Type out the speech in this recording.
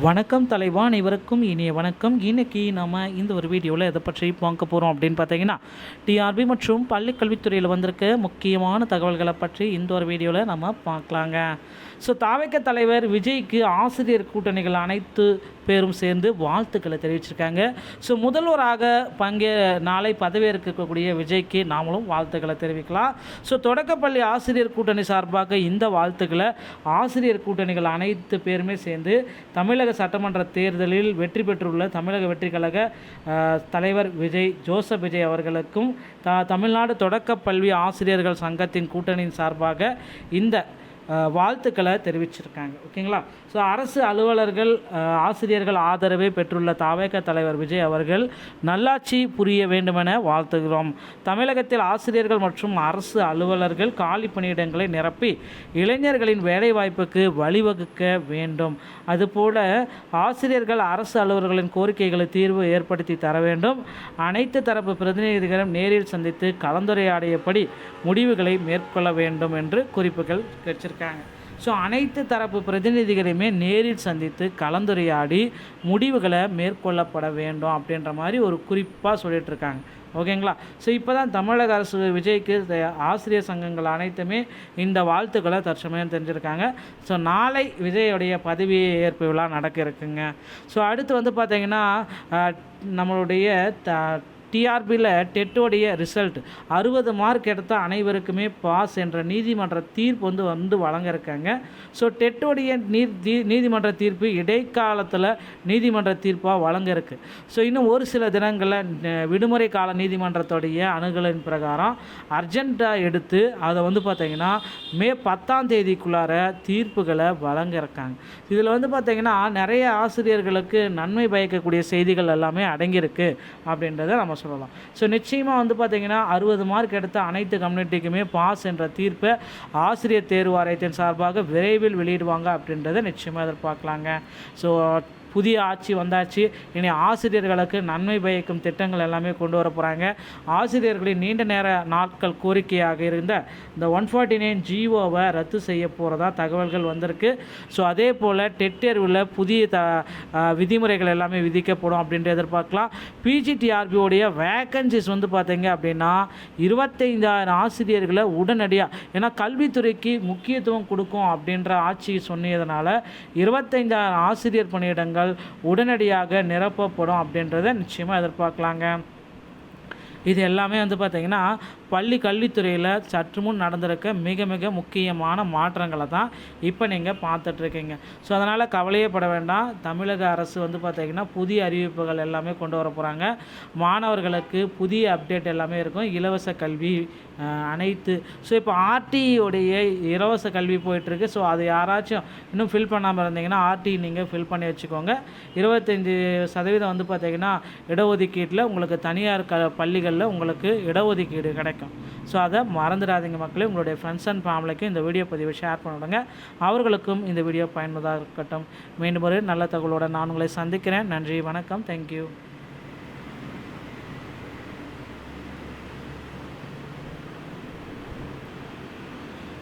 வணக்கம் தலைவா, அனைவருக்கும் இனிய வணக்கம். இன்றைக்கி நம்ம இந்த ஒரு வீடியோவில் எதை பற்றி பார்க்க போகிறோம் அப்படின்னு பார்த்தீங்கன்னா, டிஆர்பி மற்றும் பள்ளிக்கல்வித்துறையில் வந்திருக்க முக்கியமான தகவல்களை பற்றி இந்த ஒரு வீடியோவில் நம்ம பார்க்கலாங்க. தாவேக தலைவர் விஜய்க்கு ஆசிரியர் கூட்டணிகள் அனைத்து பேரும் சேர்ந்து வாழ்த்துக்களை தெரிவிச்சிருக்காங்க. முதல்வராக நாளை பதவியேற்கக்கூடிய விஜய்க்கு நாமளும் வாழ்த்துக்களை தெரிவிக்கலாம். தொடக்கப்பள்ளி ஆசிரியர் கூட்டணி சார்பாக இந்த வாழ்த்துக்களை ஆசிரியர் கூட்டணிகள் அனைத்து பேருமே சேர்ந்து தமிழக சட்டமன்ற தேர்தலில் வெற்றி பெற்றுள்ள தமிழக வெற்றி கழக தலைவர் ஜோசப் விஜய் அவர்களுக்கும் தமிழ்நாடு தொடக்கப்பல்வி ஆசிரியர்கள் சங்கத்தின் கூட்டணியின் சார்பாக இந்த வாழ்த்துக்களை தெரிவிச்சிருக்காங்க. ஓகேங்களா. அரசு அலுவலர்கள் ஆசிரியர்கள் ஆதரவை பெற்றுள்ள தாவேக தலைவர் விஜய் அவர்கள் நல்லாட்சி புரிய வேண்டுமென வாழ்த்துகிறோம். தமிழகத்தில் ஆசிரியர்கள் மற்றும் அரசு அலுவலர்கள் காலி பணியிடங்களை நிரப்பி இளைஞர்களின் வேலைவாய்ப்புக்கு வழிவகுக்க வேண்டும். அதுபோல ஆசிரியர்கள் அரசு அலுவலர்களின் கோரிக்கைகளை தீர்வு ஏற்படுத்தி தர வேண்டும். அனைத்து தரப்பு பிரதிநிதிகளும் நேரில் சந்தித்து கலந்துரையாடியபடி முடிவுகளை மேற்கொள்ள வேண்டும் என்று குறிப்புகள் வச்சிருக்காங்க. அனைத்து தரப்பு பிரதிநிதிகளையுமே நேரில் சந்தித்து கலந்துரையாடி முடிவுகளை மேற்கொள்ளப்பட வேண்டும் அப்படின்ற மாதிரி ஒரு குறிப்பாக சொல்லிட்டு இருக்காங்க. ஓகேங்களா. இப்போ தான் தமிழக அரசு விஜய்க்கு ஆசிரியர் சங்கங்கள் அனைத்துமே இந்த வாழ்த்துக்களை தற்சமயம் தெரிஞ்சிருக்காங்க. நாளை விஜயோடைய பதவி ஏற்பு விழா நடக்க இருக்குங்க. அடுத்து பார்த்திங்கன்னா நம்மளுடைய டிஆர்பியில் டெட்டோடைய ரிசல்ட் 60 மார்க் எடுத்த அனைவருக்குமே பாஸ் என்ற நீதிமன்ற தீர்ப்பு வந்து வழங்க இருக்காங்க. டெட்டோடைய நீதிமன்ற தீர்ப்பு இடைக்காலத்தில் நீதிமன்ற தீர்ப்பாக வழங்க இருக்கு. இன்னும் ஒரு சில தினங்களில் விடுமுறை கால நீதிமன்றத்துடைய அணுகலின் பிரகாரம் அர்ஜென்ட்டாக எடுத்து அதை பார்த்திங்கன்னா மே 10ஆம் தேதிக்குள்ளார தீர்ப்புகளை வழங்க இருக்காங்க. இதில் பார்த்திங்கன்னா நிறைய ஆசிரியர்களுக்கு நன்மை பயக்கக்கூடிய செய்திகள் எல்லாமே அடங்கியிருக்கு அப்படின்றத நம்ம சொல்லலாம். நிச்சயமாக பார்த்திங்கன்னா 60 மார்க் எடுத்த அனைத்து கம்யூனிட்டிக்குமே பாஸ் என்ற தீர்ப்பை ஆசிரியர் தேர்வு வாரியத்தின் சார்பாக விரைவில் வெளியிடுவாங்க அப்படின்றத நிச்சயமாக எதிர்பார்க்கலாங்க. புதிய ஆட்சி வந்தாச்சு. இனி ஆசிரியர்களுக்கு நன்மை பயக்கும் திட்டங்கள் எல்லாமே கொண்டு வர போகிறாங்க. ஆசிரியர்களின் நீண்ட நேர நாட்கள் கோரிக்கையாக இருந்த இந்த 149 ஜிஓவை ரத்து செய்ய போகிறதா தகவல்கள் வந்திருக்கு. அதே போல் டெட் தேர்வில் புதிய விதிமுறைகள் எல்லாமே விதிக்கப்படும் அப்படின்ற எதிர்பார்க்கலாம். பிஜிடிஆர்பியோடைய வேக்கன்சிஸ் பார்த்திங்க அப்படின்னா 25,000 ஆசிரியர்களை உடனடியாக, ஏன்னா கல்வித்துறைக்கு முக்கியத்துவம் கொடுக்கும் அப்படின்ற ஆட்சி சொன்னதுனால 25,000 ஆசிரியர் பணியிடங்கள் உடனடியாக நிரப்பப்படும் அப்படின்றத நிச்சயமாக எதிர்பார்க்கலாங்க. இது எல்லாமே பார்த்திங்கன்னா பள்ளி கல்வித்துறையில் சற்று முன் நடந்திருக்க மிக மிக முக்கியமான மாற்றங்களை தான் இப்போ நீங்கள் பார்த்துட்ருக்கீங்க. அதனால் கவலையே பட வேண்டாம். தமிழக அரசு பார்த்திங்கன்னா புதிய அறிவிப்புகள் எல்லாமே கொண்டு வர போகிறாங்க. மாணவர்களுக்கு புதிய அப்டேட் எல்லாமே இருக்கும். இலவச கல்வி அனைத்து இப்போ ஆர்டியோடைய இலவச கல்வி போயிட்டுருக்கு. அது யாராச்சும் இன்னும் ஃபில் பண்ணாமல் இருந்தீங்கன்னா ஆர்டி நீங்கள் ஃபில் பண்ணி வச்சுக்கோங்க. 25% பார்த்திங்கன்னா இடஒதுக்கீட்டில் உங்களுக்கு தனியார் பள்ளிகளில் உங்களுக்கு இடஒதுக்கீடு கிடைக்கும். அதை மறந்துடாதீங்க மக்களே. உங்களுடைய ஃப்ரெண்ட்ஸ் அண்ட் ஃபேமிலிக்கு இந்த வீடியோ பதிவை ஷேர் பண்ணிவிடுங்க. அவர்களுக்கும் இந்த வீடியோ பயனுள்ளதாக இருக்கட்டும். மீண்டும் ஒரு நல்ல தகவலோடு நான் உங்களை சந்திக்கிறேன். நன்றி, வணக்கம், தேங்க்யூ.